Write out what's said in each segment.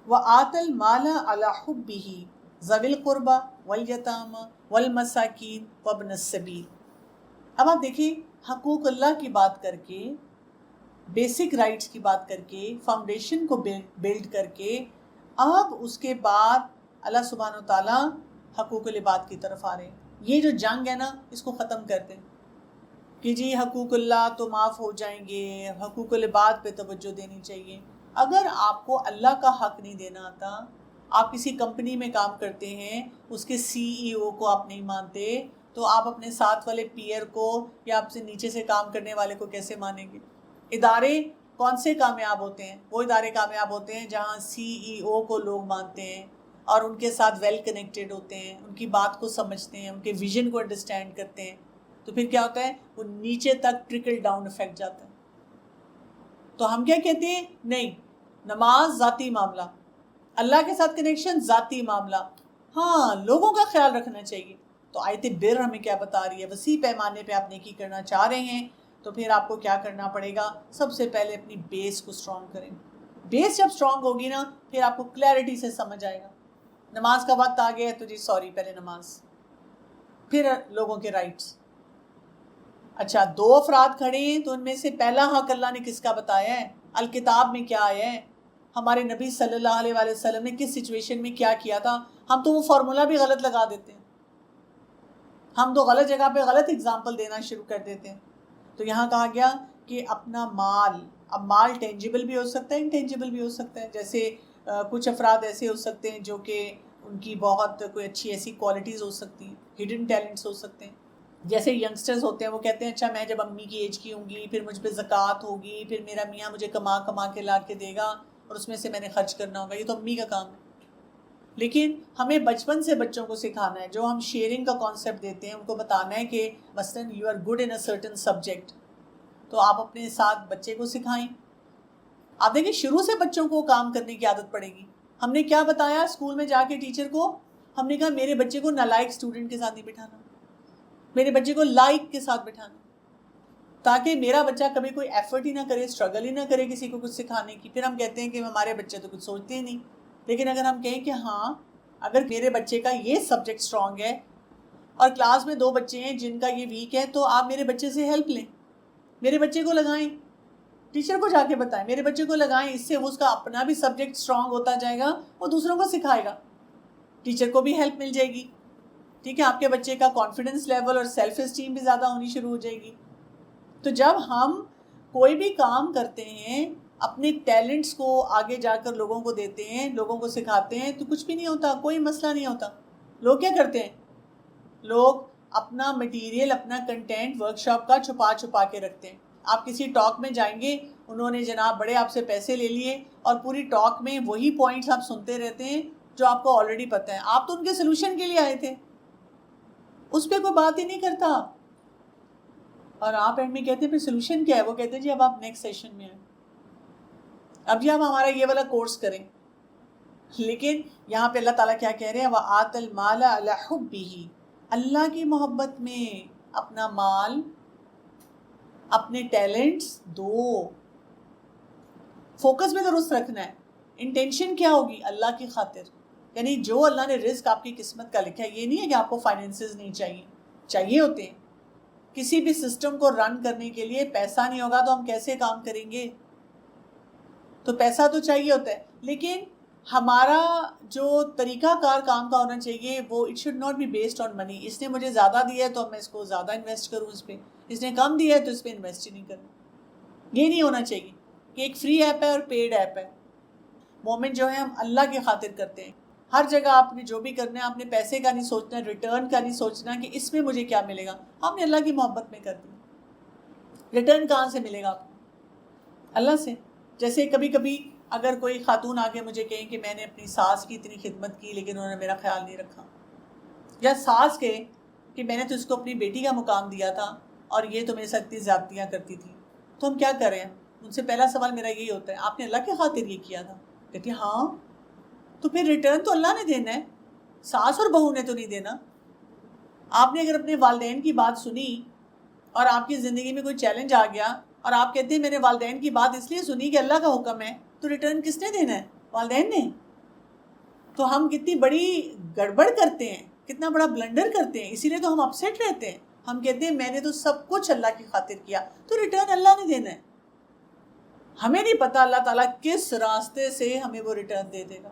وَآتَى الْمَالَ عَلَى حُبِّهِ ذَوِي الْقُرْبَى وَالْيَتَامَى وَالْمَسَاكِينِ وَابْنَ السَّبِيلِ۔ اب آپ دیکھیں حقوق اللہ کی بات کر کے، بیسک رائٹس کی بات کر کے، فاؤنڈیشن کو بلڈ کر کے، اب اس کے بعد اللہ سبحانہ و تعالیٰ حقوق العباد کی طرف آ رہے ہیں۔ یہ جو جنگ ہے نا، اس کو ختم کرتے ہیں کہ جی حقوق اللہ تو معاف ہو جائیں گے، حقوق العباد پہ توجہ دینی چاہیے۔ اگر آپ کو اللہ کا حق نہیں دینا آتا، آپ کسی کمپنی میں کام کرتے ہیں، اس کے سی ای او کو آپ نہیں مانتے، تو آپ اپنے ساتھ والے پیئر کو یا آپ سے نیچے سے کام کرنے والے کو کیسے مانیں گے؟ ادارے کون سے کامیاب ہوتے ہیں؟ وہ ادارے کامیاب ہوتے ہیں جہاں سی ای او کو لوگ مانتے ہیں اور ان کے ساتھ ویل کنیکٹڈ ہوتے ہیں، ان کی بات کو سمجھتے ہیں، ان کے ویژن کو انڈرسٹینڈ کرتے ہیں۔ تو پھر کیا ہوتا ہے؟ وہ نیچے تک ٹرکل ڈاؤن افیکٹ جاتا ہے۔ تو ہم کیا کہتے ہیں؟ نہیں، نماز ذاتی معاملہ، اللہ کے ساتھ کنیکشن ذاتی معاملہ، ہاں لوگوں کا خیال رکھنا چاہیے۔ تو آیت بر ہمیں کیا بتا رہی ہے؟ وسیع پیمانے پہ آپ نیکی کرنا چاہ رہے ہیں تو پھر آپ کو کیا کرنا پڑے گا؟ سب سے پہلے اپنی بیس کو سٹرونگ کریں۔ بیس جب سٹرونگ ہوگی نا، پھر آپ کو کلیئرٹی سے سمجھ آئے گا۔ نماز کا وقت آ گیا ہے تو جی سوری، پہلے نماز، پھر لوگوں کے رائٹس۔ اچھا، دو افراد کھڑے ہیں تو ان میں سے پہلا حق اللہ نے کس کا بتایا ہے؟ الکتاب میں کیا آیا ہے؟ ہمارے نبی صلی اللہ علیہ وآلہ وسلم نے کس سچویشن میں کیا کیا تھا؟ ہم تو وہ فارمولا بھی غلط لگا دیتے ہیں، ہم تو غلط جگہ پہ غلط اگزامپل دینا شروع کر دیتے ہیں۔ تو یہاں کہا گیا کہ اپنا مال، اب مال ٹینجیبل بھی ہو سکتا ہے، انٹینجیبل بھی ہو سکتا ہے۔ جیسے کچھ افراد ایسے ہو سکتے ہیں جو کہ ان کی بہت کوئی اچھی ایسی کوالٹیز ہو سکتی ہیں، ہڈن ٹیلنٹس ہو سکتے ہیں۔ جیسے ینگسٹرز ہوتے ہیں، وہ کہتے ہیں اچھا میں جب امی کی ایج کی ہوں گی، پھر مجھ پہ زکوٰۃ ہوگی، پھر میرا میاں مجھے کما کما کے لا کے دے گا اور اس میں سے میں نے خرچ کرنا ہوگا، یہ تو امی کا کام ہے۔ لیکن ہمیں بچپن سے بچوں کو سکھانا ہے، جو ہم شیئرنگ کا کانسیپٹ دیتے ہیں ان کو بتانا ہے کہ مثلاً you are good in a certain subject, تو آپ اپنے ساتھ بچے کو سکھائیں۔ آپ دیکھیں شروع سے بچوں کو کام کرنے کی عادت پڑے گی۔ ہم نے کیا بتایا اسکول میں جا کے ٹیچر کو؟ ہم نے کہا میرے بچے کو نالائق اسٹوڈنٹ کے ساتھ نہیں بٹھانا، میرے بچے کو لائق کے ساتھ بٹھانا، تاکہ میرا بچہ کبھی کوئی ایفرٹ ہی نہ کرے، اسٹرگل ہی نہ کرے کسی کو کچھ سکھانے کی۔ پھر ہم کہتے ہیں کہ ہمارے بچے تو کچھ سوچتے ہی نہیں۔ لیکن اگر ہم کہیں کہ ہاں اگر میرے بچے کا یہ سبجیکٹ اسٹرانگ ہے اور کلاس میں دو بچے ہیں جن کا یہ ویک ہے، تو آپ میرے بچے سے ہیلپ لیں، میرے بچے کو لگائیں، ٹیچر کو جا کے بتائیں میرے بچے کو لگائیں، اس سے اس کا اپنا بھی سبجیکٹ اسٹرانگ ہوتا جائے گا، وہ دوسروں کو سکھائے گا، ٹیچر کو بھی ہیلپ مل جائے گی۔ ٹھیک ہے، آپ کے بچے کا کانفیڈنس لیول اور سیلف اسٹیم بھی زیادہ ہونی شروع ہو جائے گی۔ تو جب ہم کوئی بھی کام کرتے ہیں، اپنے ٹیلنٹس کو آگے جا کر لوگوں کو دیتے ہیں، لوگوں کو سکھاتے ہیں، تو کچھ بھی نہیں ہوتا، کوئی مسئلہ نہیں ہوتا۔ لوگ کیا کرتے ہیں؟ لوگ اپنا مٹیریل، اپنا کنٹینٹ ورک شاپ کا چھپا چھپا کے رکھتے ہیں۔ آپ کسی ٹاک میں جائیں گے، انہوں نے جناب بڑے آپ سے پیسے لے لیے اور پوری ٹاک میں وہی پوائنٹس آپ سنتے رہتے ہیں جو آپ کو آلریڈی پتہ ہے، آپ تو ان کے سلوشن کے لیے آئے تھے، اس پہ کوئی بات ہی نہیں کرتا۔ اور آپ اینڈ میں کہتے ہیں پھر سلوشن کیا ہے؟ وہ کہتے ہیں جی اب آپ نیکسٹ سیشن میں آئیں، اب جی آپ ہمارا یہ والا کورس کریں۔ لیکن یہاں پہ اللہ تعالیٰ کیا کہہ رہے ہیں؟ وَآتَى الْمَالَ عَلَى حُبِّهِ، اللہ کی محبت میں اپنا مال، اپنے ٹیلنٹس دو، فوکس بھی درست رکھنا ہے۔ انٹینشن کیا ہوگی؟ اللہ کی خاطر، یعنی جو اللہ نے رزق آپ کی قسمت کا لکھا ہے، یہ نہیں ہے کہ آپ کو فائنینسز نہیں چاہیے، چاہیے ہوتے ہیں۔ کسی بھی سسٹم کو رن کرنے کے لیے پیسہ نہیں ہوگا تو ہم کیسے کام کریں گے؟ تو پیسہ تو چاہیے ہوتا ہے، لیکن ہمارا جو طریقہ کار کام کا ہونا چاہیے وہ it should not be based on money. اس نے مجھے زیادہ دیا ہے تو میں اس کو زیادہ انویسٹ کروں، اس پہ اس نے کم دیا ہے تو اس پہ انویسٹ ہی نہیں کرنا۔ یہ نہیں ہونا چاہیے کہ ایک فری ایپ ہے اور پیڈ ایپ ہے۔ مومن جو ہے ہم اللہ کی خاطر کرتے ہیں۔ ہر جگہ آپ نے جو بھی کرنا ہے، آپ نے پیسے کا نہیں سوچنا، ریٹرن کا نہیں سوچنا کہ اس میں مجھے کیا ملے گا، آپ نے اللہ کی محبت میں کر دی۔ ریٹرن کہاں سے ملے گا آپ کو؟ اللہ سے۔ جیسے کبھی کبھی اگر کوئی خاتون آگے مجھے کہیں کہ میں نے اپنی ساس کی اتنی خدمت کی لیکن انہوں نے میرا خیال نہیں رکھا، یا ساس کہے کہ میں نے تو اس کو اپنی بیٹی کا مقام دیا تھا اور یہ تو میرے ساتھ اتنی زیادتیاں کرتی تھی، تو ہم کیا کریں؟ ان سے پہلا سوال میرا یہی ہوتا ہے آپ نے اللہ کی خاطر یہ کیا تھا؟ کہتی ہاں، تو پھر ریٹرن تو اللہ نے دینا ہے، ساس اور بہو نے تو نہیں دینا۔ آپ نے اگر اپنے والدین کی بات سنی اور آپ کی زندگی میں کوئی چیلنج آ گیا اور آپ کہتے ہیں میں نے والدین کی بات اس لیے سنی کہ اللہ کا حکم ہے، تو ریٹرن کس نے دینا ہے؟ والدین نے۔ تو ہم کتنی بڑی گڑبڑ کرتے ہیں، کتنا بڑا بلنڈر کرتے ہیں، اسی لیے تو ہم اپسیٹ رہتے ہیں. ہم کہتے ہیں میں نے تو سب کچھ اللہ کی خاطر کیا، تو ریٹرن اللہ نے دینا ہے. ہمیں نہیں پتا اللہ تعالیٰ کس راستے سے ہمیں وہ ریٹرن دے دے گا،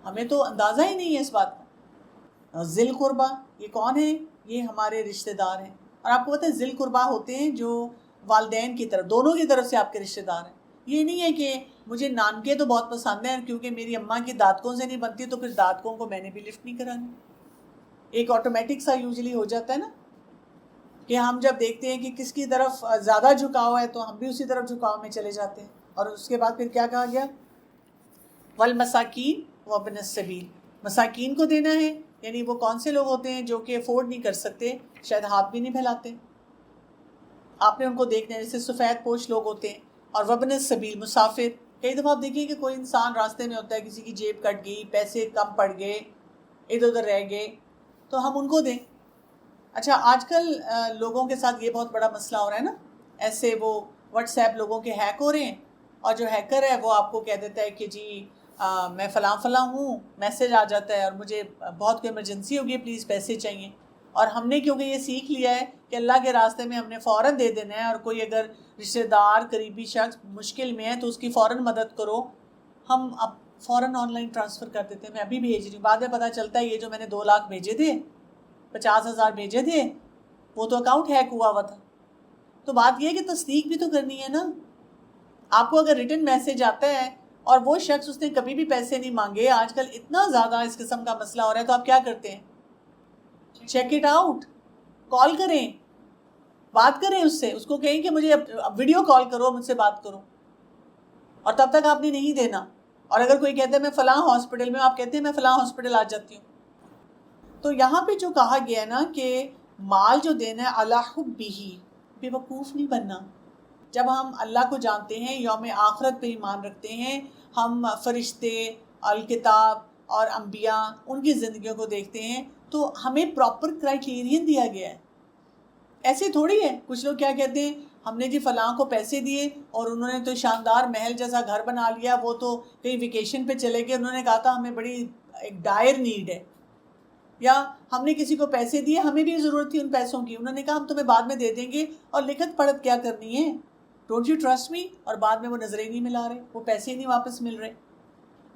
ہمیں تو اندازہ ہی نہیں ہے اس بات کا. ذی القربہ یہ کون ہے؟ یہ ہمارے رشتہ دار ہیں. اور آپ کو پتہ ہے ذی القربہ ہوتے ہیں جو والدین کی طرف، دونوں کی طرف سے آپ کے رشتہ دار ہیں. یہ نہیں ہے کہ مجھے نانکے تو بہت پسند ہیں کیونکہ میری اماں کی دادکوں سے نہیں بنتی تو پھر دادکوں کو میں نے بھی لفٹ نہیں کرانی. ایک آٹومیٹک سا یوزلی ہو جاتا ہے نا کہ ہم جب دیکھتے ہیں کہ کس کی طرف زیادہ جھکاؤ ہے تو ہم بھی اسی طرف جھکاؤ میں چلے جاتے ہیں. اور اس کے بعد پھر کیا کہا گیا؟ والمساکین وابن السبیل، مساکین کو دینا ہے. یعنی وہ کون سے لوگ ہوتے ہیں جو کہ افورڈ نہیں کر سکتے، شاید ہاتھ بھی نہیں پھیلاتے، آپ نے ان کو دیکھنا ہے، جیسے سفید پوش لوگ ہوتے ہیں. اور وابن السبیل مسافر، کئی دفعہ آپ دیکھیے کہ کوئی انسان راستے میں ہوتا ہے، کسی کی جیب کٹ گئی، پیسے کم پڑ گئے، ادھر ادھر رہ گئے، تو ہم ان کو دیں. اچھا آج کل لوگوں کے ساتھ یہ بہت بڑا مسئلہ ہو رہا ہے نا، ایسے وہ واٹس ایپ لوگوں کے ہیک ہو رہے ہیں، اور جو ہیکر ہے وہ آپ کو کہہ دیتا ہے کہ جی میں فلاں فلاں ہوں، میسج آ جاتا ہے اور مجھے بہت کوئی ایمرجنسی ہوگی، پلیز پیسے چاہیے. اور ہم نے کیونکہ یہ سیکھ لیا ہے کہ اللہ کے راستے میں ہم نے فوراً دے دینا ہے، اور کوئی اگر رشتہ دار قریبی شخص مشکل میں ہے تو اس کی فوراً مدد کرو، ہم اب فوراً آن لائن ٹرانسفر کر دیتے ہیں. میں ابھی بھیج رہی ہوں، بعد میں پتہ چلتا ہے یہ جو میں نے 2 لاکھ بھیجے تھے، 50,000 بھیجے تھے، وہ تو اکاؤنٹ ہیک ہوا تھا. تو بات یہ ہے کہ تصدیق بھی تو کرنی ہے نا. آپ کو اگر ریٹن میسج آتا ہے اور وہ شخص اس نے کبھی بھی پیسے نہیں مانگے، آج کل اتنا زیادہ اس قسم کا مسئلہ ہو رہا ہے، تو آپ کیا کرتے ہیں؟ چیک اٹ آؤٹ، کال کریں، بات کریں اس سے، اس کو کہیں کہ مجھے ویڈیو کال کرو، مجھ سے بات کرو، اور تب تک آپ نے نہیں دینا. اور اگر کوئی کہتا ہے میں فلاں ہاسپٹل میں، آپ کہتے ہیں میں فلاں ہاسپٹل آ جاتی ہوں. تو یہاں پہ جو کہا گیا ہے نا کہ مال جو دینا ہے علی حبہ، بے وقوف نہیں بننا. جب ہم اللہ کو جانتے ہیں، یوم آخرت پہ ایمان رکھتے ہیں، ہم فرشتے، الکتاب اور انبیاء ان کی زندگیوں کو دیکھتے ہیں، تو ہمیں پراپر کرائٹیرین دیا گیا ہے. ایسے تھوڑی ہے، کچھ لوگ کیا کہتے ہیں ہم نے جی فلاں کو پیسے دیے اور انہوں نے تو شاندار محل جیسا گھر بنا لیا، وہ تو کہیں ویکیشن پہ چلے گئے، انہوں نے کہا تھا ہمیں بڑی ایک ڈائر نیڈ ہے. یا ہم نے کسی کو پیسے دیے، ہمیں بھی ضرورت تھی ان پیسوں کی، انہوں نے کہا ہم تمہیں بعد میں دے دیں گے، اور لکھت پڑھت کیا کرنی ہے، ڈونٹ یو ٹرسٹ می، اور بعد میں وہ نظریں نہیں ملا رہے، وہ پیسے نہیں واپس مل رہے.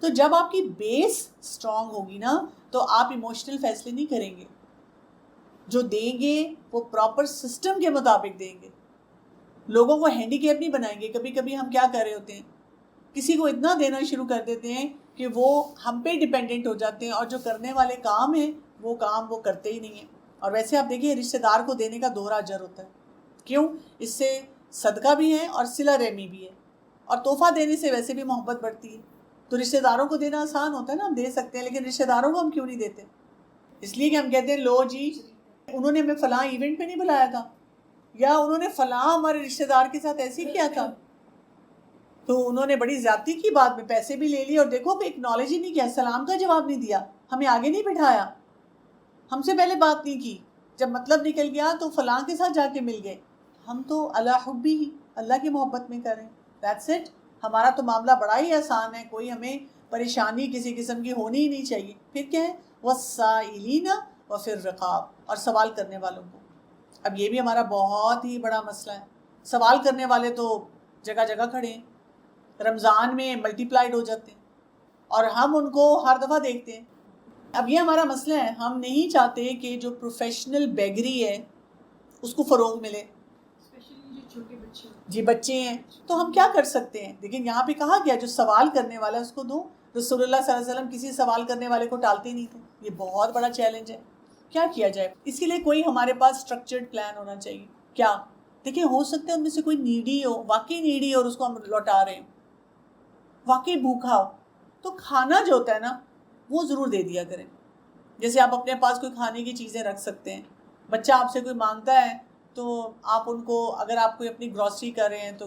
تو جب آپ کی بیس اسٹرانگ ہوگی نا تو آپ ایموشنل فیصلے نہیں کریں گے، جو دیں گے وہ پراپر سسٹم کے مطابق دیں گے، لوگوں کو ہینڈی کیپ نہیں بنائیں گے. کبھی کبھی ہم کیا کر رہے ہوتے ہیں، کسی کو اتنا دینا شروع کر دیتے ہیں کہ وہ ہم پہ ڈیپینڈنٹ ہو جاتے ہیں، اور جو کرنے والے کام ہیں وہ کام وہ کرتے ہی نہیں ہیں. اور ویسے آپ دیکھیں رشتہ دار کو دینے کا دوہرا اجر ہوتا ہے. کیوں؟ اس سے صدقہ بھی ہے اور صلہ رحمی بھی ہے، اور تحفہ دینے سے ویسے بھی محبت بڑھتی ہے. تو رشتہ داروں کو دینا آسان ہوتا ہے نا، ہم دے سکتے ہیں، لیکن رشتہ داروں کو ہم کیوں نہیں دیتے؟ اس لیے کہ ہم کہتے ہیں لو جی انہوں نے ہمیں فلاں ایونٹ پہ نہیں بلایا تھا، یا انہوں نے فلاں ہمارے رشتہ دار کے ساتھ ایسے ہی کیا تھا، تو انہوں نے بڑی زیادتی کی، بعد میں پیسے بھی لے لیے، اور دیکھو اکنالج ہی نہیں کیا، سلام کا جواب نہیں دیا، ہمیں آگے نہیں بٹھایا، ہم سے پہلے بات نہیں کی، جب مطلب نکل گیا تو فلاں کے ساتھ جا کے مل گئے. ہم تو اللہ حبی ہی، اللہ کی محبت میں کریں، دیٹس اٹ. ہمارا تو معاملہ بڑا ہی آسان ہے، کوئی ہمیں پریشانی کسی قسم کی ہونی ہی نہیں چاہیے. پھر کیا ہے؟ والسائلین وفی الرقاب، اور سوال کرنے والوں کو. اب یہ بھی ہمارا بہت ہی بڑا مسئلہ ہے، سوال کرنے والے تو جگہ جگہ کھڑے ہیں، رمضان میں ملٹی پلائڈ ہو جاتے ہیں، اور ہم ان کو ہر دفعہ دیکھتے ہیں. اب یہ ہمارا مسئلہ ہے، ہم نہیں چاہتے کہ جو پروفیشنل بیگری ہے اس کو فروغ ملے، جی بچے ہیں. تو ہم کیا کر سکتے ہیں؟ لیکن یہاں پہ کہا گیا جو سوال کرنے والا ہے اس کو دو. رسول اللہ صلی اللہ علیہ وسلم کسی سوال کرنے والے کو ٹالتے نہیں تھے. یہ بہت بڑا چیلنج ہے، کیا کیا جائے؟ اس کے لیے کوئی ہمارے پاس اسٹرکچرڈ پلان ہونا چاہیے. کیا دیکھیں، ہو سکتا ہے ان میں سے کوئی نیڈی ہو، واقعی نیڈی ہو، اور اس کو ہم لوٹا رہے ہیں، واقعی بھوکا ہو، تو کھانا جو ہوتا ہے نا وہ ضرور دے دیا کریں. جیسے آپ اپنے پاس کوئی کھانے کی چیزیں رکھ سکتے ہیں، بچہ آپ سے کوئی مانگتا ہے تو آپ ان کو، اگر آپ کوئی اپنی گروسری کر رہے ہیں تو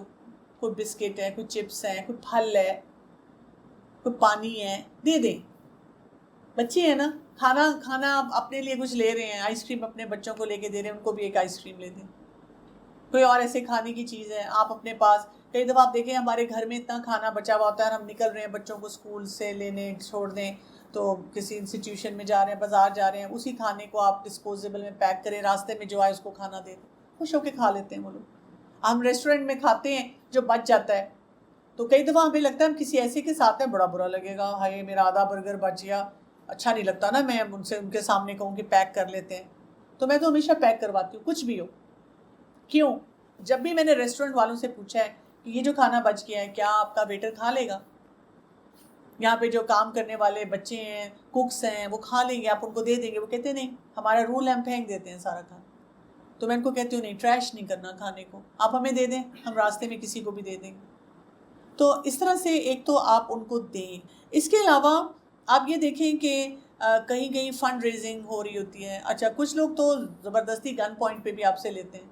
کوئی بسکٹ ہے، کوئی چپس ہیں، کوئی پھل ہے، کوئی پانی ہے، دے دیں. بچے ہیں نا، کھانا آپ اپنے لیے کچھ لے رہے ہیں، آئس کریم اپنے بچوں کو لے کے دے رہے ہیں، ان کو بھی ایک آئس کریم لے دیں. کوئی اور ایسے کھانے کی چیز ہے آپ اپنے پاس، کئی دفعہ آپ دیکھیں ہمارے گھر میں اتنا کھانا بچا ہوا ہوتا ہے اور ہم نکل رہے ہیں بچوں کو اسکول سے لینے چھوڑ دیں تو کسی انسٹیٹیوشن میں جا رہے ہیں بازار جا رہے ہیں, اسی کھانے کو آپ ڈسپوزیبل میں پیک کریں, راستے میں جو آئے اس کو کھانا دے دیں, خوش ہو کے کھا لیتے ہیں وہ لوگ. ہم ریسٹورینٹ میں کھاتے ہیں جو بچ جاتا ہے تو کئی دفعہ ہمیں لگتا ہے ہم کسی ایسے کے ساتھ ہیں بڑا برا لگے گا, ہائے میرا آدھا برگر بچ گیا, اچھا نہیں لگتا نا میں ان کے سامنے کہوں کہ پیک کر لیتے ہیں. تو میں تو ہمیشہ پیک کرواتی ہوں کچھ بھی ہو. کیوں؟ جب بھی میں نے ریسٹورینٹ والوں سے پوچھا ہے کہ یہ جو کھانا بچ گیا ہے کیا آپ کا ویٹر کھا لے گا, یہاں پہ جو کام کرنے والے بچے ہیں کوکس ہیں وہ کھا لیں گے, آپ ان کو دے دیں گے؟ وہ کہتے نہیں, ہمارا رول ہے ہم پھینک دیتے ہیں سارا کھانا. تو میں ان کو کہتی ہوں نہیں, ٹریش نہیں کرنا کھانے کو, آپ ہمیں دے دیں, ہم راستے میں کسی کو بھی دے دیں گے. تو اس طرح سے ایک تو آپ ان کو دیں. اس کے علاوہ آپ یہ دیکھیں کہ کہیں کہیں فنڈ ریزنگ ہو رہی ہوتی ہے. اچھا کچھ لوگ تو زبردستی گن پوائنٹ پہ بھی آپ سے لیتے ہیں,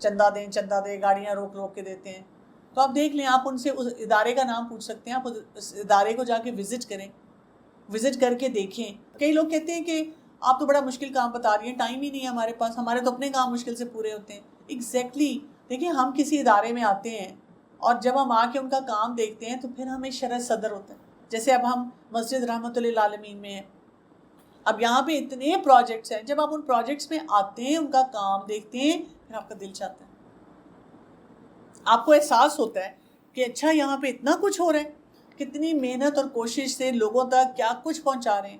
چندہ دیں چندہ دیں, گاڑیاں روک روک کے دیتے ہیں. تو آپ دیکھ لیں, آپ ان سے اس ادارے کا نام پوچھ سکتے ہیں, آپ اس ادارے کو جا کے وزٹ کریں, وزٹ کر کے دیکھیں. کئی لوگ کہتے ہیں کہ آپ تو بڑا مشکل کام بتا رہی ہیں, ٹائم ہی نہیں ہے ہمارے پاس, ہمارے تو اپنے کام مشکل سے پورے ہوتے ہیں. ایگزیکٹلی. دیکھیں ہم کسی ادارے میں آتے ہیں اور جب ہم آ کے ان کا کام دیکھتے ہیں تو پھر ہمیں شرح صدر ہوتا ہے. جیسے اب ہم مسجد رحمۃ اللہ عالمین میں ہیں, اب یہاں پہ اتنے پروجیکٹس ہیں, جب آپ ان پروجیکٹس میں آتے ہیں ان کا کام دیکھتے ہیں پھر آپ کا دل چاہتا ہے, آپ کو احساس ہوتا ہے کہ اچھا یہاں پہ اتنا کچھ ہو رہا ہے, کتنی محنت اور کوشش سے لوگوں تک کیا کچھ پہنچا رہے ہیں,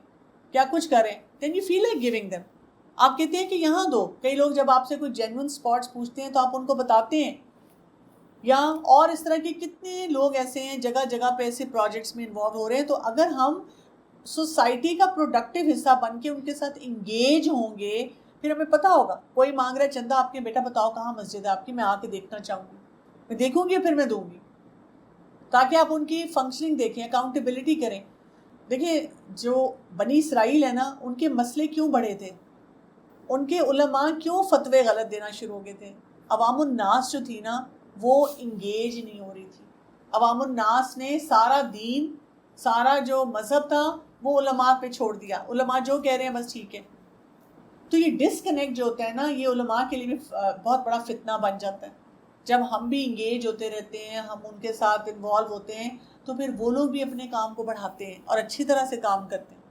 کیا کچھ کر رہے ہیں. Then you feel like giving them. آپ کہتے ہیں کہ یہاں دو. کئی لوگ جب آپ سے کوئی جینوئن اسپاٹس پوچھتے ہیں تو آپ ان کو بتاتے ہیں. یا اور اس طرح کے کتنے لوگ ایسے ہیں جگہ جگہ پہ ایسے پروجیکٹس میں انوالو ہو رہے ہیں. تو اگر ہم سوسائٹی کا پروڈکٹیو حصہ بن کے ان کے ساتھ انگیج ہوں گے پھر ہمیں پتہ ہوگا. کوئی مانگ رہا ہے چندہ, آپ کے بیٹا بتاؤ کہاں مسجد ہے آپ کی, میں آ کے دیکھنا چاہوں گی, میں دیکھوں گی پھر میں دوں گی, تاکہ آپ ان کی فنکشننگ دیکھیں, اکاؤنٹیبلٹی کریں. دیکھیں جو بنی اسرائیل ہے نا, ان کے مسئلے کیوں بڑے تھے, ان کے علماء کیوں فتوے غلط دینا شروع ہو گئے تھے. عوام الناس جو تھی نا وہ انگیج نہیں ہو رہی تھی. عوام الناس نے سارا دین, سارا جو مذہب تھا وہ علماء پہ چھوڑ دیا, علماء جو کہہ رہے ہیں بس ٹھیک ہے. تو یہ ڈسکنیکٹ جو ہوتا ہے نا, یہ علماء کے لیے بھی بہت بڑا فتنہ بن جاتا ہے. جب ہم بھی انگیج ہوتے رہتے ہیں, ہم ان کے ساتھ انوالو ہوتے ہیں, تو پھر وہ لوگ بھی اپنے کام کو بڑھاتے ہیں اور اچھی طرح سے کام کرتے ہیں.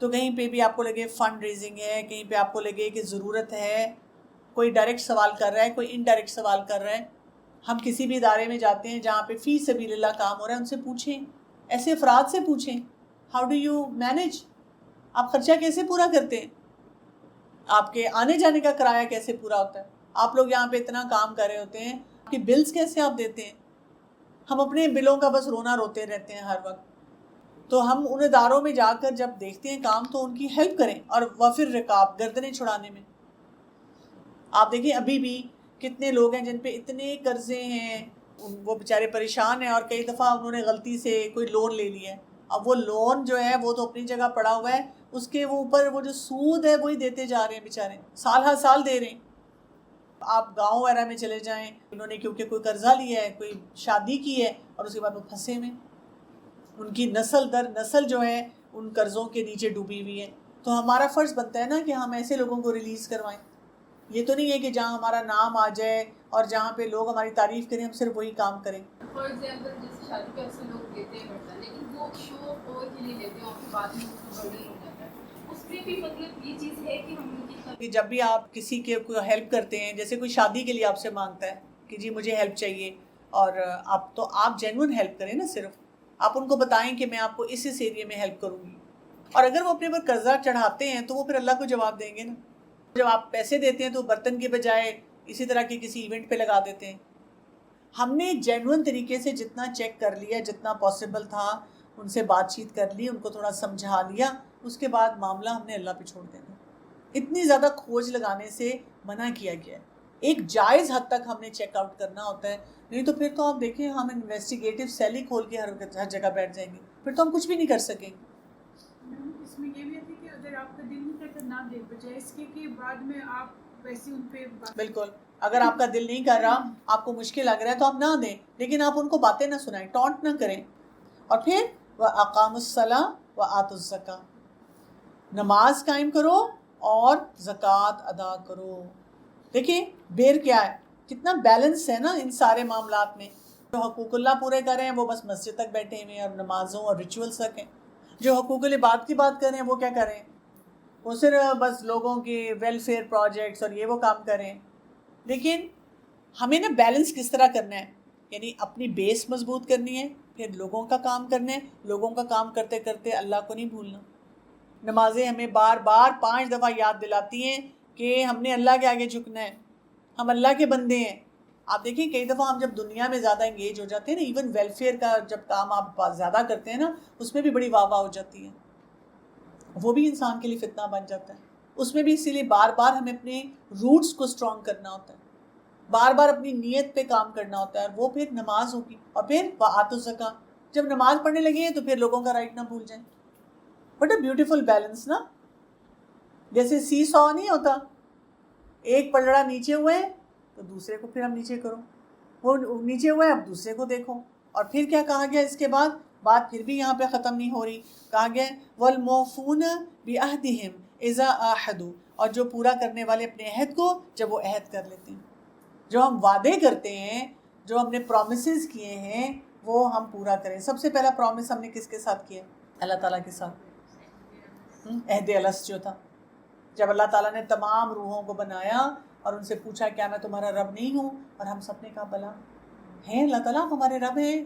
تو کہیں پہ بھی آپ کو لگے فنڈ ریزنگ ہے, کہیں پہ آپ کو لگے کہ ضرورت ہے, کوئی ڈائریکٹ سوال کر رہا ہے, کوئی انڈائریکٹ سوال کر رہا ہے, ہم کسی بھی ادارے میں جاتے ہیں جہاں پہ فی سبیل اللہ کام ہو رہا ہے, ان سے پوچھیں, ایسے افراد سے پوچھیں, ہاؤ ڈو یو مینیج, آپ خرچہ کیسے پورا کرتے ہیں, آپ کے آنے جانے کا کرایہ کیسے پورا ہوتا ہے, آپ لوگ یہاں پہ اتنا کام کر رہے ہوتے ہیں, آپ کی بلز کیسے آپ دیتے ہیں. ہم اپنے بلوں کا بس رونا روتے رہتے ہیں ہر وقت. تو ہم ان اداروں میں جا کر جب دیکھتے ہیں کام تو ان کی ہیلپ کریں. اور وفر رکاب, گردنیں چھڑانے میں آپ دیکھیں ابھی بھی کتنے لوگ ہیں جن پہ اتنے قرضے ہیں, وہ بیچارے پریشان ہیں, اور کئی دفعہ انہوں نے غلطی سے کوئی لون لے لیا ہے. اب وہ لون جو ہے وہ تو اپنی جگہ پڑا ہوا ہے, اس کے وہ اوپر وہ جو سود ہے وہی دیتے جا رہے ہیں بیچارے, سال ہر سال دے رہے ہیں. آپ گاؤں وغیرہ میں چلے جائیں, انہوں نے کیونکہ کوئی قرضہ لیا ہے, کوئی شادی کی ہے, اور اس کے بعد وہ پھنسے میں, ان کی نسل در نسل جو ہے ان قرضوں کے نیچے ڈوبی ہوئی ہے. تو ہمارا فرض بنتا ہے نا کہ ہم ایسے لوگوں کو ریلیز کروائیں. یہ تو نہیں ہے کہ جہاں ہمارا نام آ جائے اور جہاں پہ لوگ ہماری تعریف کریں ہم صرف وہی کام کریں. فار ایگزامپل جیسے شادی پہ اکثر لوگ دیتے ہیں برتن, لیکن وہ شو اوور کے لیے دیتے ہیں اور پھر بعد میں اس کو برڈن ہو جاتا ہے. اس میں بھی مطلب یہ چیز ہے کہ ہم ان کی جب بھی آپ کسی کے ہیلپ کرتے ہیں, جیسے کوئی شادی کے لیے آپ سے مانگتا ہے کہ جی مجھے ہیلپ چاہیے, اور آپ جینوئن ہیلپ کریں نا, صرف آپ ان کو بتائیں کہ میں آپ کو اس ایریے میں ہیلپ کروں گی. اور اگر وہ اپنے پر قرضہ چڑھاتے ہیں تو وہ پھر اللہ کو جواب دیں گے نا. جب آپ پیسے دیتے ہیں تو برتن کے بجائے اسی طرح کے کسی ایونٹ پہ لگا دیتے ہیں. ہم نے جینوئن طریقے سے جتنا چیک کر لیا, جتنا پاسبل تھا ان سے بات چیت کر لی, ان کو تھوڑا سمجھا لیا, اس کے بعد معاملہ ہم نے اللہ پہ چھوڑ دینا. اتنی زیادہ کھوج لگانے سے منع کیا گیا ہے. ایک جائز حد تک ہم نے چیک آؤٹ کرنا ہوتا ہے, نہیں تو پھر تو آپ دیکھیں ہم انویسٹیگیٹو سیل ہی کھول کے ہر جگہ بیٹھ جائیں گے, پھر تو ہم کچھ بھی نہیں کر سکیں گے. اس میں یہ بھی ہے کہ اگر آپ کا دل نہیں کرتا نہ دے, بجائے اس کے کہ بعد میں آپ ویسے ان پہ بالکل, اگر آپ کا دل نہیں کر رہا, آپ کو مشکل لگ رہا ہے تو آپ نہ دیں, لیکن آپ ان کو باتیں نہ سنائیں, ٹونٹ نہ کریں. اور پھر وَأَقَامُوا الصَّلَاةَ وَآتُوا الزَّكَاةَ, نماز قائم کرو اور زکوٰۃ ادا کرو. دیکھیں بیر کیا ہے, کتنا بیلنس ہے نا ان سارے معاملات میں. جو حقوق اللہ پورے کر رہے ہیں وہ بس مسجد تک بیٹھے ہوئے ہیں اور نمازوں اور ریچولس تک ہیں. جو حقوق العباد کی بات کر رہے ہیں وہ کیا کر رہے ہیں؟ وہ صرف بس لوگوں کے ویلفیئر پروجیکٹس اور یہ وہ کام کر رہے ہیں. لیکن ہمیں نا بیلنس کس طرح کرنا ہے؟ یعنی اپنی بیس مضبوط کرنی ہے، پھر لوگوں کا کام کرنا ہے، لوگوں کا کام کرتے کرتے اللہ کو نہیں بھولنا. نمازیں ہمیں بار بار 5 دفعہ یاد دلاتی ہیں کہ ہم نے اللہ کے آگے جھکنا ہے، ہم اللہ کے بندے ہیں. آپ دیکھیں کئی دفعہ ہم جب دنیا میں زیادہ انگیج ہو جاتے ہیں نا، ایون ویلفیئر کا جب کام آپ زیادہ کرتے ہیں نا، اس میں بھی بڑی واہ واہ ہو جاتی ہے. وہ بھی انسان کے لیے فتنہ بن جاتا ہے. اس میں بھی اسی لیے بار بار ہمیں اپنے روٹس کو اسٹرانگ کرنا ہوتا ہے، بار بار اپنی نیت پہ کام کرنا ہوتا ہے. اور وہ پھر نماز ہوگی، اور پھر وآتوا الزکاۃ. جب نماز پڑھنے لگے ہیں تو پھر لوگوں کا رائٹ نہ بھول جائیں. بٹ اے بیوٹیفل بیلنس نا. جیسے سی سو نہیں ہوتا، ایک پلڑا نیچے ہوئے تو دوسرے کو پھر ہم نیچے کرو، وہ نیچے ہوئے اب دوسرے کو دیکھو. اور پھر کیا کہا گیا اس کے بعد؟ بات پھر بھی یہاں پہ ختم نہیں ہو رہی. کہا گیا والموفون بعہدہم اذا عاہدوا، اور جو پورا کرنے والے اپنے عہد کو جب وہ عہد کر لیتے ہیں. جو ہم وعدے کرتے ہیں، جو ہم نے پرومسز کیے ہیں وہ ہم پورا کریں. سب سے پہلا پرومس ہم نے کس کے ساتھ کیا؟ اللہ تعالیٰ کے ساتھ. عہد الست جو تھا، جب اللہ تعالیٰ نے تمام روحوں کو بنایا اور ان سے پوچھا کیا میں تمہارا رب نہیں ہوں، اور ہم سب نے کہا بلا ہیں اللہ تعالیٰ ہمارے رب ہیں.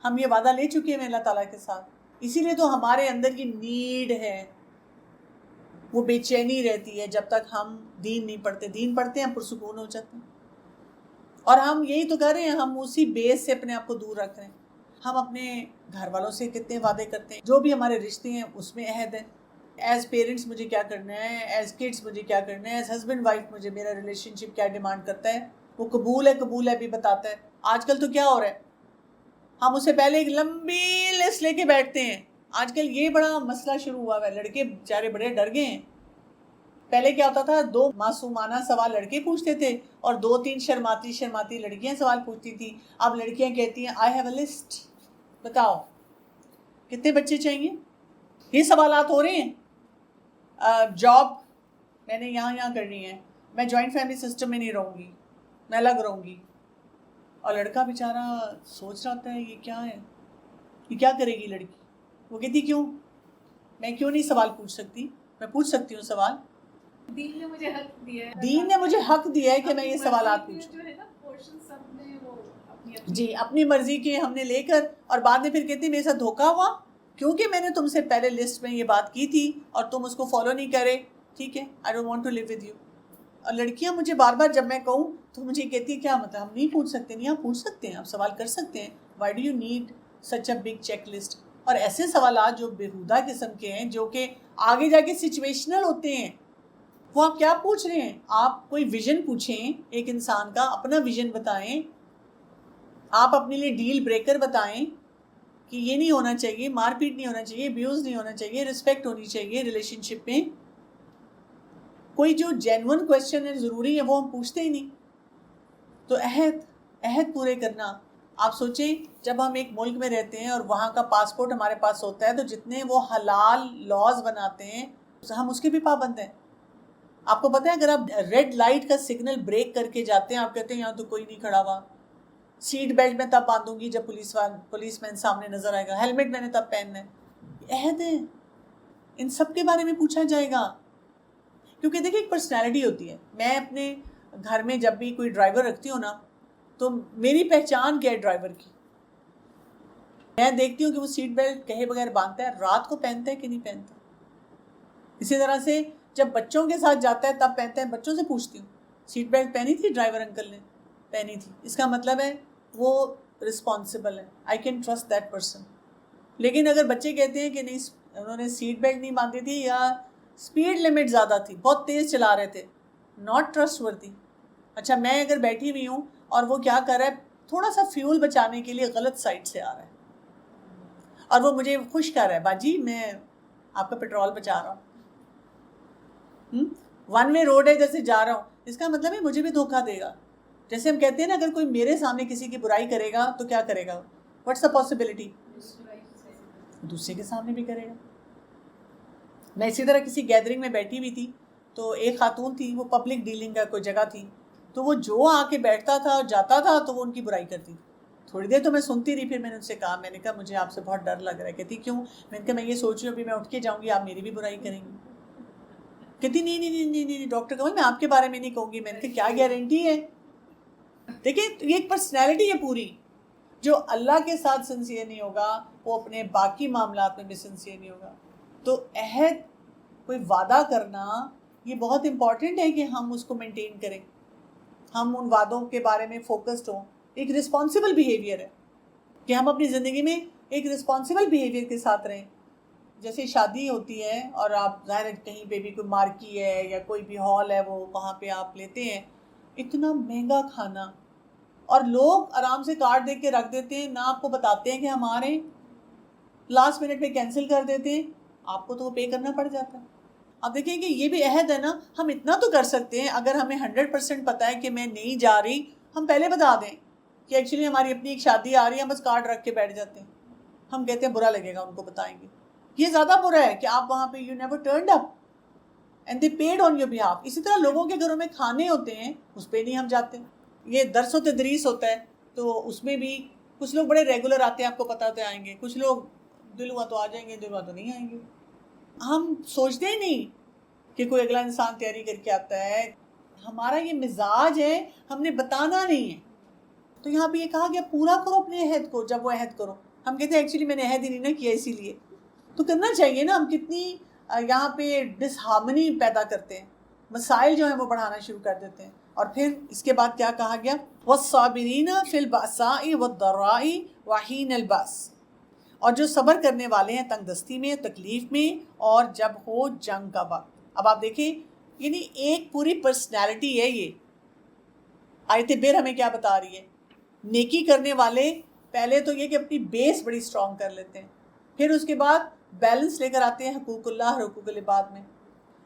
ہم یہ وعدہ لے چکے ہیں اللہ تعالیٰ کے ساتھ. اسی لیے تو ہمارے اندر کی نیڈ ہے، وہ بے چینی رہتی ہے جب تک ہم دین نہیں پڑھتے. دین پڑھتے ہیں ہم پرسکون ہو جاتے ہیں. اور ہم یہی تو کر رہے ہیں، ہم اسی بیس سے اپنے آپ کو دور رکھ رہے ہیں. ہم اپنے گھر والوں سے کتنے وعدے کرتے ہیں، جو بھی ہمارے رشتے ہیں اس میں عہد ہے. ایز پیرنٹس مجھے کیا کرنا ہے، ایز کڈس مجھے کیا کرنا ہے، ایز ہسبینڈ وائف مجھے میرا ریلیشن شپ کیا ڈیمانڈ کرتا ہے، وہ قبول ہے بھی بتاتا ہے. آج کل تو کیا ہو رہا ہے، ہم اس سے پہلے ایک لمبی لسٹ لے کے بیٹھتے ہیں. آج کل یہ بڑا مسئلہ شروع ہوا ہے، لڑکے بیچارے بڑے ڈر گئے ہیں. پہلے کیا ہوتا تھا، 2 معصومانہ سوال لڑکے پوچھتے تھے اور 2-3 شرماتی لڑکیاں سوال پوچھتی تھی. اب لڑکیاں کہتی ہیں آئی ہیو اے لسٹ، بتاؤ کتنے بچے چاہیے. یہ سوالات ہو رہے ہیں. جاب میں نے یہاں کرنی ہے، میں جوائنٹ فیملی سسٹم میں نہیں رہوں گی، میں الگ رہوں گی. اور لڑکا بیچارہ سوچ رہا ہوتا ہے یہ کیا ہے، یہ کیا کرے گی لڑکی. وہ کہتی کیوں، میں کیوں نہیں سوال پوچھ سکتی، میں پوچھ سکتی ہوں سوال. دین نے مجھے حق دیا ہے، دین نے مجھے حق دیا ہے کہ میں یہ سوالات پوچھوں. جو ہے نا پورشن سب نے وہ جی اپنی مرضی کے ہم نے لے کر، اور بعد میں پھر کہتی میرے ساتھ دھوکا ہوا کیونکہ میں نے تم سے پہلے لسٹ میں یہ بات کی تھی اور تم اس کو فالو نہیں کرے. ٹھیک ہے، I don't want to leave with you. اور لڑکیاں مجھے بار بار جب میں کہوں تو مجھے کہتی ہے کیا مطلب ہم نہیں پوچھ سکتے؟ نہیں، آپ پوچھ سکتے ہیں، آپ سوال کر سکتے ہیں. Why do you need such a big check list? اور ایسے سوالات جو بےہودہ قسم کے ہیں، جو کہ آگے جا کے سچویشنل ہوتے ہیں، وہ آپ کیا پوچھ رہے ہیں؟ آپ کوئی ویژن پوچھیں ایک انسان کا، اپنا ویژن بتائیں. آپ اپنے لیے ڈیل بریکر بتائیں کہ یہ نہیں ہونا چاہیے، مار پیٹ نہیں ہونا چاہیے، ابیوز نہیں ہونا چاہیے، رسپیکٹ ہونی چاہیے ریلیشن شپ میں. کوئی جو جینون کویسچن ہے ضروری ہے وہ ہم پوچھتے ہی نہیں. تو عہد پورے کرنا. آپ سوچیں جب ہم ایک ملک میں رہتے ہیں اور وہاں کا پاسپورٹ ہمارے پاس ہوتا ہے تو جتنے وہ حلال لاز بناتے ہیں ہم اس کے بھی پابند ہیں. آپ کو پتہ ہے اگر آپ ریڈ لائٹ کا سگنل بریک کر کے جاتے ہیں، آپ کہتے ہیں یہاں تو کوئی نہیں کھڑا ہوا، سیٹ بیلٹ میں تب باندھوں گی جب پولیس مین سامنے نظر آئے گا، ہیلمٹ میں نے تب پہننا ہے. عہد ہے، ان سب کے بارے میں پوچھا جائے گا. کیونکہ دیکھیں ایک پرسنالٹی ہوتی ہے. میں اپنے گھر میں جب بھی کوئی ڈرائیور رکھتی ہوں نا تو میری پہچان کیا ہے ڈرائیور کی، میں دیکھتی ہوں کہ وہ سیٹ بیلٹ کہے بغیر باندھتا ہے، رات کو پہنتا ہے کہ نہیں پہنتا. اسی طرح سے جب بچوں کے ساتھ جاتا ہے تب پہنتا ہے. بچوں سے پوچھتی ہوں سیٹ بیلٹ پہنی تھی ڈرائیور انکل نے؟ پہنی تھی. اس کا مطلب ہے وہ رسپانسبل ہے، I can trust that person. لیکن اگر بچے کہتے ہیں کہ نہیں انہوں نے سیٹ بیلٹ نہیں باندھی تھی یا اسپیڈ لمٹ زیادہ تھی، بہت تیز چلا رہے تھے، ناٹ ٹرسٹ وردی. اچھا میں اگر بیٹھی ہوئی ہوں اور وہ کیا کر رہا ہے، تھوڑا سا فیول بچانے کے لیے غلط سائڈ سے آ رہا ہے اور وہ مجھے خوش کر رہا ہے، باجی میں آپ کا پیٹرول بچا رہا ہوں، ون وے روڈ ہے جیسے جا رہا ہوں، اس کا مطلب ہے مجھے بھی دھوکہ دے گا. جیسے ہم کہتے ہیں نا اگر کوئی میرے سامنے کسی کی برائی کرے گا تو کیا کرے گا، واٹس دا پاسبلٹی، دوسرے کے سامنے بھی کرے گا. میں اسی طرح کسی گیدرنگ میں بیٹھی ہوئی تھی تو ایک خاتون تھی، وہ پبلک ڈیلنگ کا کوئی جگہ تھی، تو وہ جو آ کے بیٹھتا تھا اور جاتا تھا تو وہ ان کی برائی کرتی تھی. تھوڑی دیر تو میں سنتی رہی، پھر میں نے ان سے کہا، میں نے کہا مجھے آپ سے بہت ڈر لگ رہا ہے. کہتی کیوں؟ میں نے کہا میں یہ سوچ رہی ہوں ابھی میں اٹھ کے جاؤں گی، آپ میری بھی برائی کریں گی. کہتی نہیں نہیں نہیں نہیں نہیں ڈاکٹر کمل میں آپ کے بارے میں نہیں کہوں گی. میں نے کہا کیا گارنٹی ہے؟ دیکھیں یہ ایک پرسنالٹی ہے پوری. جو اللہ کے ساتھ سنسیئر نہیں ہوگا وہ اپنے باقی معاملات میں بھی سنسیئر نہیں ہوگا. تو عہد، کوئی وعدہ کرنا، یہ بہت امپورٹنٹ ہے کہ ہم اس کو مینٹین کریں، ہم ان وعدوں کے بارے میں فوکسڈ ہوں. ایک رسپانسبل بیہیویئر ہے کہ ہم اپنی زندگی میں ایک رسپانسبل بیہیویئر کے ساتھ رہیں. جیسے شادی ہوتی ہے اور آپ ظاہر ہے کہیں پہ بھی کوئی مارکی ہے یا کوئی بھی ہال ہے وہ وہاں پہ آپ لیتے ہیں، اتنا مہنگا کھانا، اور لوگ آرام سے کارڈ دے کے رکھ دیتے ہیں، نہ آپ کو بتاتے ہیں کہ ہم آ رہے ہیں، لاسٹ منٹ پہ کینسل کر دیتے ہیں، آپ کو تو وہ پے کرنا پڑ جاتا ہے. اب دیکھیں کہ یہ بھی عہد ہے نا. ہم اتنا تو کر سکتے ہیں، اگر ہمیں 100% پتہ ہے کہ میں نہیں جا رہی، ہم پہلے بتا دیں کہ ایکچولی ہماری اپنی ایک شادی آ رہی ہے، ہم بس کارڈ رکھ کے بیٹھ جاتے ہیں. ہم کہتے ہیں برا لگے گا، ان کو بتائیں گے. یہ زیادہ برا ہے کہ آپ وہاں پہ you never turned up and they paid on your behalf. اسی طرح لوگوں کے گھروں میں کھانے ہوتے ہیں، اس پہ نہیں ہم جاتے. یہ درس و تدریس ہوتا ہے تو اس میں بھی کچھ لوگ بڑے ریگولر آتے ہیں، آپ کو پتہ ہوتا ہے آئیں گے، کچھ لوگ دل ہوا تو آ جائیں گے، دل ہوا تو نہیں آئیں گے. ہم سوچتے ہی نہیں کہ کوئی اگلا انسان تیاری کر کے آتا ہے. ہمارا یہ مزاج ہے، ہم نے بتانا نہیں ہے. تو یہاں پہ یہ کہا گیا پورا کرو اپنے عہد کو. جب وہ عہد کرو، ہم کہتے ہیں ایکچولی میں نے عہد ہی نہیں نہ کیا، اسی لیے. تو کرنا چاہیے نا. ہم کتنی یہاں پہ ڈس ہارمنی پیدا کرتے ہیں، مسائل جو ہیں وہ بڑھانا شروع کر دیتے ہیں. اور پھر اس کے بعد کیا کہا گیا؟ وَالصَّابِرِينَ فِي الْبَأْسَاءِ وَالضَّرَّاءِ وَحِينَ الْبَأْسِ، اور جو صبر کرنے والے ہیں تنگ دستی میں، تکلیف میں، اور جب ہو جنگ کا وقت. اب آپ دیکھیں یعنی ایک پوری پرسنالٹی ہے یہ. آیت بر ہمیں کیا بتا رہی ہے؟ نیکی کرنے والے پہلے تو یہ کہ اپنی بیس بڑی اسٹرانگ کر لیتے ہیں، پھر اس کے بعد بیلنس لے کر آتے ہیں حقوق اللہ اور حقوق العباد میں.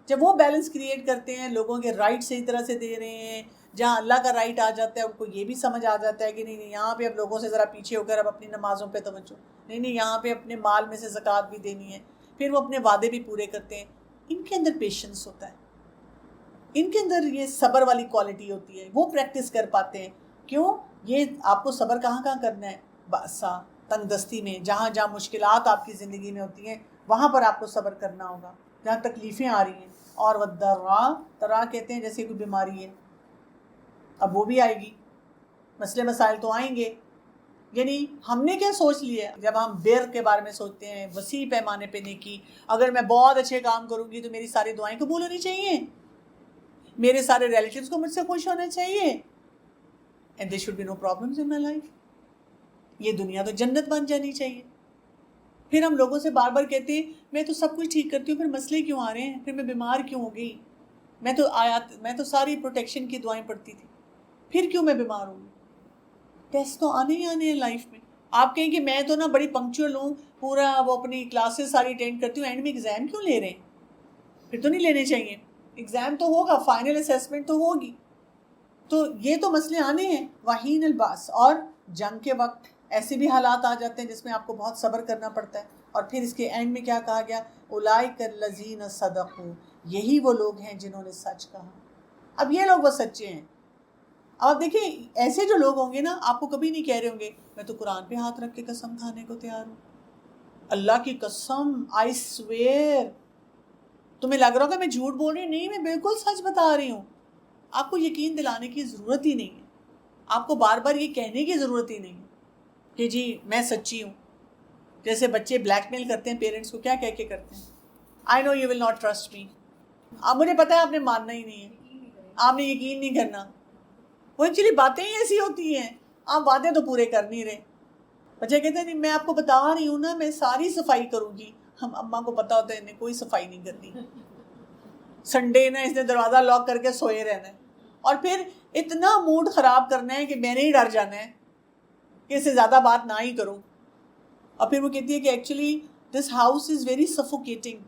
جب وہ بیلنس کریٹ کرتے ہیں، لوگوں کے رائٹ صحیح طرح سے دے رہے ہیں، جہاں اللہ کا رائٹ آ جاتا ہے ان کو یہ بھی سمجھ آ جاتا ہے کہ نہیں نہیں یہاں پہ اب لوگوں سے ذرا پیچھے ہو کر اب اپنی نمازوں پہ توجہ، نہیں نہیں یہاں پہ اپنے مال میں سے زکوٰۃ بھی دینی ہے، پھر وہ اپنے وعدے بھی پورے کرتے ہیں. ان کے اندر پیشنس ہوتا ہے، ان کے اندر یہ صبر والی کوالٹی ہوتی ہے، وہ پریکٹس کر پاتے ہیں. کیوں؟ یہ آپ کو صبر کہاں کہاں کرنا ہے؟ باسا، تنگ دستی میں، جہاں جہاں مشکلات آپ کی زندگی میں ہوتی ہیں وہاں پر آپ کو صبر کرنا ہوگا، جہاں تکلیفیں آ رہی ہیں. اور والضراء، ترا کہتے ہیں جیسے کوئی بیماری ہے، اب وہ بھی آئے گی، مسئلے مسائل تو آئیں گے. یعنی ہم نے کیا سوچ لیا جب ہم بر کے بارے میں سوچتے ہیں، وسیع پیمانے پہ نیکی، اگر میں بہت اچھے کام کروں گی تو میری ساری دعائیں قبول ہونی چاہیے، میرے سارے ریلیٹیوز کو مجھ سے خوش ہونا چاہیے، and there should be no problems in my life. یہ دنیا تو جنت بن جانی چاہیے. پھر ہم لوگوں سے بار بار کہتے ہیں میں تو سب کچھ ٹھیک کرتی ہوں، پھر مسئلے کیوں آ رہے ہیں، پھر میں بیمار کیوں ہو گئی، میں تو ساری پروٹیکشن کی دعائیں پڑھتی تھی، پھر کیوں میں بیمار ہوں گی. ٹیسٹ تو آنے ہی آنے ہیں لائف میں. آپ کہیں کہ میں تو نا بڑی پنکچوئل ہوں، پورا وہ اپنی کلاسز ساری اٹینڈ کرتی ہوں، اینڈ میں ایگزام کیوں لے رہے ہیں؟ پھر تو نہیں لینے چاہیے. ایگزام تو ہوگا، فائنل اسیسمنٹ تو ہوگی. تو یہ تو مسئلے آنے ہیں. وحین الباس، اور جنگ کے وقت ایسے بھی حالات آ جاتے ہیں جس میں آپ کو بہت صبر کرنا پڑتا ہے. اور پھر اس کے اینڈ میں کیا کہا گیا؟ اولئک الذین صدقوا، یہی وہ لوگ ہیں جنہوں نے سچ کہا. اب یہ لوگ وہ سچے ہیں. اب دیکھیں ایسے جو لوگ ہوں گے نا، آپ کو کبھی نہیں کہہ رہے ہوں گے میں تو قرآن پہ ہاتھ رکھ کے قسم کھانے کو تیار ہوں، اللہ کی قسم آئی سویئر. تمہیں لگ رہا ہوگا میں جھوٹ بول رہی ہوں، نہیں میں بالکل سچ بتا رہی ہوں. آپ کو یقین دلانے کی ضرورت ہی نہیں ہے، آپ کو بار بار یہ کہنے کی ضرورت ہی نہیں ہے کہ جی میں سچی ہوں. جیسے بچے بلیک میل کرتے ہیں پیرنٹس کو، کیا کہہ کے کرتے ہیں؟ I know you will not trust me. اب مجھے پتہ ہے آپ نے ماننا ہی نہیں ہے، آپ نے یقین نہیں کرنا. وہ ایکچولی باتیں ہی ایسی ہوتی ہیں، آپ وعدے تو پورے کر نہیں رہے. بچے کہتے ہیں نہیں میں آپ کو بتا رہی ہوں نا میں ساری صفائی کروں گی. ہم اماں کو پتہ ہوتا ہے انہیں کوئی صفائی نہیں کرنی، سنڈے نا اس نے دروازہ لاک کر کے سوئے رہنا ہے، اور پھر اتنا موڈ خراب کرنا ہے کہ میں نے ہی ڈر جانا ہے کہ اس سے زیادہ بات نہ ہی کروں. اور پھر وہ کہتی ہے کہ actually this house is very suffocating,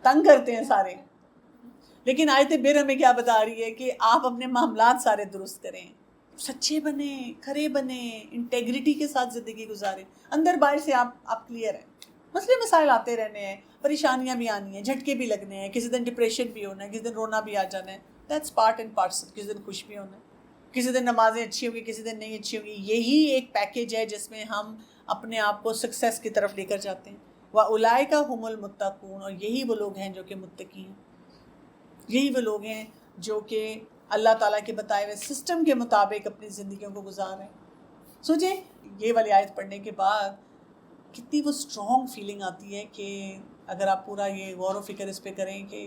تنگ کرتے ہیں سارے. لیکن آیت بر ہمیں کیا بتا رہی ہے کہ آپ اپنے معاملات سارے درست کریں، سچے بنیں، کھرے بنیں، انٹیگریٹی کے ساتھ زندگی گزاریں، اندر باہر سے آپ کلیئر ہیں. مسئلے مسائل آتے رہنے ہیں، پریشانیاں بھی آنی ہیں، جھٹکے بھی لگنے ہیں، کسی دن ڈپریشن بھی ہونا ہے، کسی دن رونا بھی آ جانا ہے. That's part and parcel. کسی دن خوش بھی ہونا ہے، کسی دن نمازیں اچھی ہوگی، کسی دن نہیں اچھی ہوگی. یہی ایک پیکیج ہے جس میں ہم اپنے آپ کو سکسیس کی طرف لے کر جاتے ہیں. وَأُولَٰئِکَ هُمُ الْمُتَّقُونَ، اور یہی وہ لوگ ہیں جو کہ متقی ہیں. یہی وہ لوگ ہیں جو کہ اللہ تعالیٰ کے بتائے ہوئے سسٹم کے مطابق اپنی زندگیوں کو گزار رہے ہیں. سوچیں یہ والی آیت پڑھنے کے بعد کتنی وہ اسٹرانگ فیلنگ آتی ہے کہ اگر آپ پورا یہ غور و فکر اس پہ کریں کہ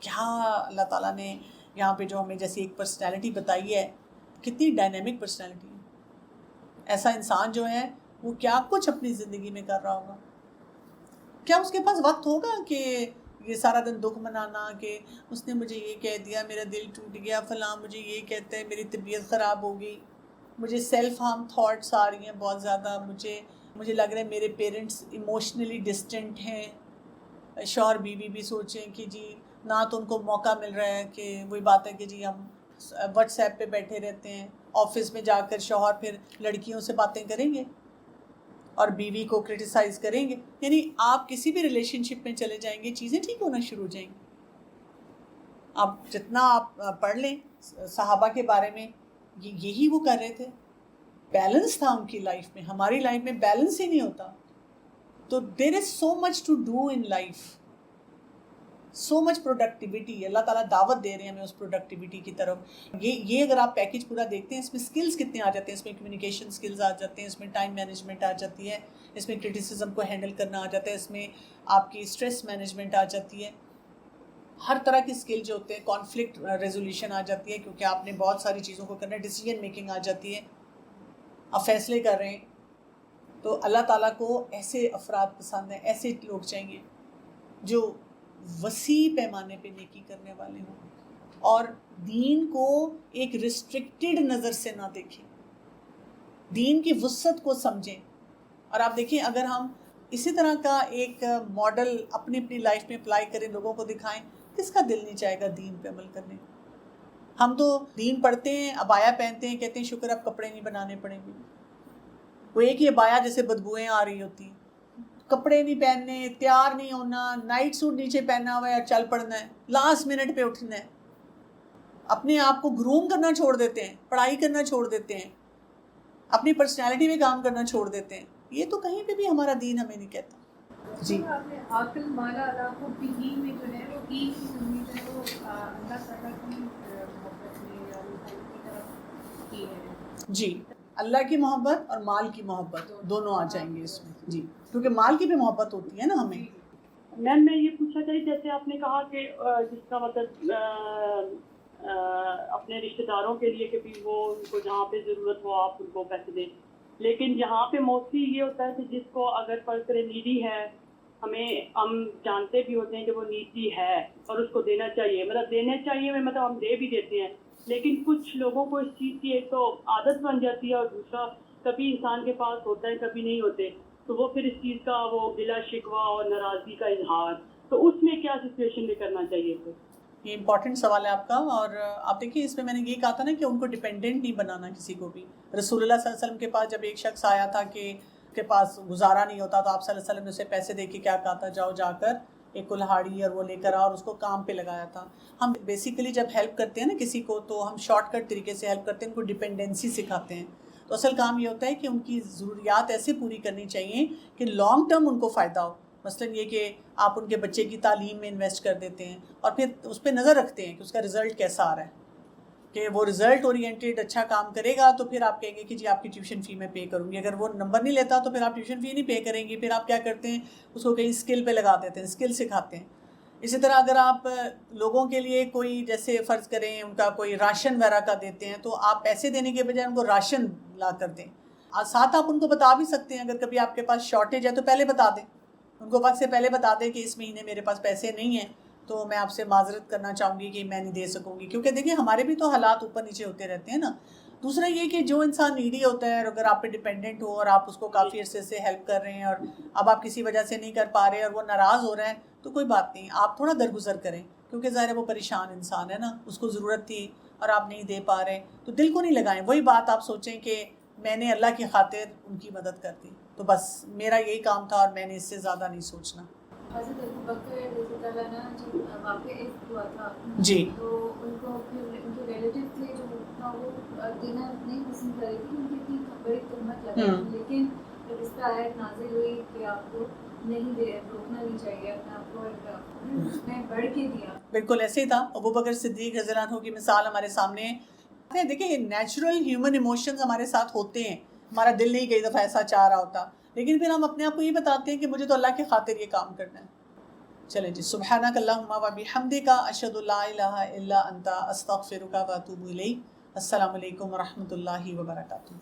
کیا اللہ تعالیٰ نے یہاں پہ جو ہمیں جیسی ایک پرسنالٹی بتائی ہے، کتنی ڈائنامک پرسنالٹی ہے. ایسا انسان جو ہے وہ کیا کچھ اپنی زندگی میں کر رہا ہوگا. کیا اس کے پاس وقت ہوگا کہ یہ سارا دن دکھ منانا کہ اس نے مجھے یہ کہہ دیا، میرا دل ٹوٹ گیا، فلاں مجھے یہ کہتا ہے، میری طبیعت خراب ہو گئی، مجھے سیلف ہارم تھاٹس آ رہی ہیں بہت زیادہ، مجھے لگ رہا ہے میرے پیرنٹس ایموشنلی ڈسٹنٹ ہیں. شوہر بیوی بھی سوچیں کہ جی نہ تو ان کو موقع مل رہا ہے کہ وہی بات ہے کہ جی ہم واٹس ایپ پہ بیٹھے رہتے ہیں، آفس میں جا کر شوہر پھر لڑکیوں سے باتیں کریں گے اور بیوی کو کرٹیسائز کریں گے. یعنی آپ کسی بھی ریلیشن شپ میں چلے جائیں گے چیزیں ٹھیک ہونا شروع ہو جائیں گی. آپ جتنا آپ پڑھ لیں صحابہ کے بارے میں، یہی وہ کر رہے تھے. بیلنس تھا ان کی لائف میں. ہماری لائف میں بیلنس ہی نہیں ہوتا. تو there is so much to do in life, so much productivity. اللہ تعالیٰ دعوت دے رہے ہیں ہمیں اس پروڈکٹیوٹی کی طرف. یہ اگر آپ پیکیج پورا دیکھتے ہیں اس میں سکلز کتنے آ جاتے ہیں. اس میں کمیونیکیشن سکلز آ جاتے ہیں، اس میں ٹائم مینجمنٹ آ جاتی ہے، اس میں کرٹیسزم کو ہینڈل کرنا آ جاتا ہے، اس میں آپ کی اسٹریس مینجمنٹ آ جاتی ہے. ہر طرح کی اسکل جو ہوتے ہیں، کانفلکٹ ریزولوشن آ جاتی ہے کیونکہ آپ نے بہت ساری چیزوں کو کرنا ہے. ڈیسیجن میکنگ آ جاتی ہے، آپ فیصلے کر رہے ہیں. تو اللہ تعالیٰ کو ایسے افراد پسند ہیں، ایسے لوگ چاہیے جو وسیع پیمانے پہ نیکی کرنے والے ہوں اور دین کو ایک ریسٹرکٹڈ نظر سے نہ دیکھیں، دین کی وسعت کو سمجھیں. اور آپ دیکھیں اگر ہم اسی طرح کا ایک ماڈل اپنی لائف میں اپلائی کریں، لوگوں کو دکھائیں، کس کا دل نہیں چاہے گا دین پہ عمل کرنے کو. ہم تو دین پڑھتے ہیں، عبایا پہنتے ہیں، کہتے ہیں شکر اب کپڑے نہیں بنانے پڑیں گے. وہ ایک ہی عبایا جیسے بدبوئیں آ رہی ہوتی، کپڑے نہیں پہننے، تیار نہیں ہونا، نائٹ سوٹ نیچے پہنا ہوا ہے اور چل پڑنا ہے، لاسٹ منٹ پہ اٹھنا ہے. اپنے آپ کو گروم کرنا چھوڑ دیتے ہیں، پڑھائی کرنا چھوڑ دیتے ہیں، اپنی پرسنالٹی میں کام کرنا چھوڑ دیتے ہیں. یہ تو کہیں پہ بھی ہمارا دین ہمیں نہیں کہتا. جی آپ نے عاقل مالا علاقوں بھی میں جو ہے وہ دین کی امید ہے وہ اللہ تعالیٰ کی محبت میں یا روحانی کی طرف کی ہے. جی اللہ کی محبت اور مال کی محبت دونوں آ جائیں گے اس میں. جی کیونکہ مال کی بھی محبت ہوتی ہے نا ہمیں. میم میں یہ پوچھنا چاہیے جیسے آپ نے کہا کہ جس کا مطلب اپنے رشتہ داروں کے لیے کہ بھی وہ ان کو جہاں پہ ضرورت ہو آپ ان کو پیسے دیں، لیکن جہاں پہ موسٹلی یہ ہوتا ہے کہ جس کو اگر فرض کرے نیڈی ہے، ہم جانتے بھی ہوتے ہیں کہ وہ نیڈی ہے اور اس کو دینا چاہیے، مطلب دینا چاہیے مطلب ہم دے بھی دیتے ہیں، لیکن کچھ لوگوں کو اس چیز کی ایک تو عادت بن جاتی ہے اور دوسرا کبھی انسان کے پاس ہوتا ہے کبھی نہیں ہوتے، تو وہ پھر اس چیز کا وہ گلا شکوہ اور ناراضگی کا اظہار، تو اس میں کیا سچویشن میں کرنا چاہیے پھر؟ یہ امپورٹنٹ سوال ہے آپ کا. اور آپ دیکھیے اس میں نے یہ کہا تھا نا کہ ان کو ڈیپینڈنٹ نہیں بنانا کسی کو بھی. رسول اللہ صلی اللہ علیہ وسلم کے پاس جب ایک شخص آیا تھا کہ اس کے پاس گزارا نہیں ہوتا تو آپ صلی اللہ علیہ وسلم نے اسے پیسے دے کے کیا کہا تھا، جاؤ جا کر ایک کلہاڑی اور وہ لے کر آؤ اور اس کو کام پہ لگایا تھا. ہم بیسیکلی جب ہیلپ کرتے ہیں نا کسی کو تو ہم شارٹ کٹ طریقے سے ہیلپ کرتے ہیں، ان کو ڈیپینڈنسی سکھاتے ہیں. تو اصل کام یہ ہوتا ہے کہ ان کی ضروریات ایسے پوری کرنی چاہیے کہ لانگ ٹرم ان کو فائدہ ہو. مثلاً یہ کہ آپ ان کے بچے کی تعلیم میں انویسٹ کر دیتے ہیں اور پھر اس پہ نظر رکھتے ہیں کہ اس کا رزلٹ کیسا آ رہا ہے، کہ وہ رزلٹ اورینٹیڈ اچھا کام کرے گا تو پھر آپ کہیں گے کہ جی آپ کی ٹیوشن فی میں پے کروں گی. اگر وہ نمبر نہیں لیتا تو پھر آپ ٹیوشن فی نہیں پے کریں گی. پھر آپ کیا کرتے ہیں، اس کو کہیں اسکل پہ لگا دیتے ہیں، اسکل سکھاتے ہیں. اسی طرح اگر آپ لوگوں کے لیے کوئی جیسے فرض کریں ان کا کوئی راشن وغیرہ کا دیتے ہیں تو آپ پیسے دینے کے بجائے ان کو راشن لا کر دیں. ساتھ آپ ان کو بتا بھی سکتے ہیں، اگر کبھی آپ کے پاس شارٹیج ہے تو پہلے بتا دیں، ان کو وقت سے پہلے بتا دیں کہ اس مہینے میرے پاس پیسے نہیں ہیں تو میں آپ سے معذرت کرنا چاہوں گی کہ میں نہیں دے سکوں گی. کیونکہ دیکھیں ہمارے بھی تو حالات اوپر نیچے ہوتے رہتے ہیں نا. دوسرا یہ کہ جو انسان نیڈی ہوتا ہے اور اگر آپ پہ ڈیپینڈنٹ ہو اور آپ اس کو کافی عرصے سے ہیلپ کر رہے ہیں اور اب آپ کسی وجہ سے نہیں کر پا رہے اور وہ ناراض ہو رہا ہے تو کوئی بات نہیں، آپ تھوڑا درگزر کریں، کیونکہ ظاہر ہے وہ پریشان انسان ہے نا، اس کو ضرورت تھی اور آپ نہیں دے پا رہے تو دل کو نہیں لگائیں. وہی بات آپ سوچیں کہ میں نے اللہ کی خاطر ان کی مدد کر دی تو بس میرا یہی کام تھا اور میں نے اس سے زیادہ نہیں سوچنا. حضرت ابو بکر رضی اللہ عنہ جب واقعہ عفق ہوا تھا جی تو ان کو پھر ان کے ریلیٹیو تھے جو تھا وہ دینا نہیں پسند کر رہی تھی، ان کی اتنی بڑی تہمت لگائی تھی، لیکن جب اس پہ آیت نازل ہوئی کہ آپ کو نہیں دے روکنا نہیں چاہیے اپنے آپ کو، اس میں بڑھ کے دیا. بالکل ایسے ہی تھا. ابو بکر صدیق رضی اللہ عنہ کی مثال ہمارے سامنے ہے. دیکھیں نیچرل ہیومن ایموشنز ہمارے ساتھ ہوتے ہیں، ہمارا دل نہیں کئی دفعہ ایسا چاہ رہا ہوتا، لیکن پھر ہم اپنے آپ کو یہ بتاتے ہیں کہ مجھے تو اللہ کی خاطر یہ کام کرنا ہے. چلیں جی، سبحانک اللہم و بحمدک اشہد ان لا الہ الا انت استغفرک و اتوب الیک. السلام علیکم و رحمۃ اللہ وبرکاتہ.